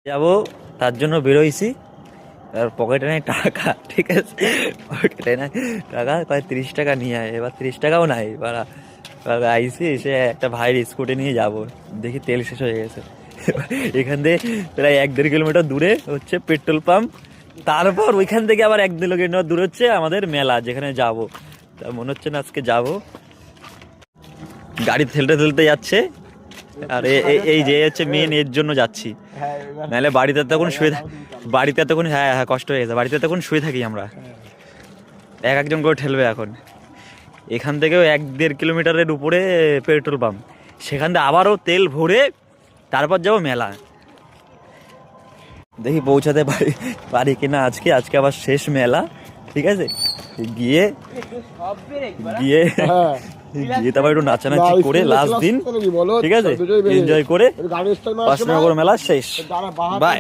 যাবো তার জন্য বেরোইছি। আর পকেটে নাই টাকা, ঠিক আছে, পকেটে নাই টাকা, প্রায় 30 টাকা নিয়ে আয়। এবার 30 টাকাও নাই। এবার আইসি এসে একটা ভাইয়ের স্কুটি নিয়ে যাব, দেখি তেল শেষ হয়ে গেছে। এখান থেকে প্রায় 1-1.5 কিলোমিটার দূরে হচ্ছে পেট্রোল পাম্প। তারপর ওইখান থেকে আবার 1-2 কিলোমিটার দূরে হচ্ছে আমাদের মেলা, যেখানে যাব। তা মনে হচ্ছে না আজকে যাব। গাড়ি ঠেলতে ঠেলতে যাচ্ছে। আর এই যে হচ্ছে মেন, এর জন্য যাচ্ছি। নাহলে বাড়িতে তখন শুয়ে বাড়িতে তখন, হ্যাঁ হ্যাঁ, কষ্ট হয়ে গেছে। বাড়িতে তখন শুয়ে থাকি আমরা, একজন করে ঠেলবে। এখন এখান থেকেও 1-1.5 কিলোমিটারের উপরে পেট্রোল পাম্প, সেখান থেকে আবারও তেল ভরে তারপর যাবো মেলা। দেখি পৌঁছাতে পারি কিনা আজকে। আবার শেষ মেলা, ঠিক আছে। গিয়ে গিয়ে গিয়ে তারপর একটু নাচানাচি করে লাস্ট দিন, ঠিক আছে, এনজয় করে 5 নগর মেলা শেষ। বাই।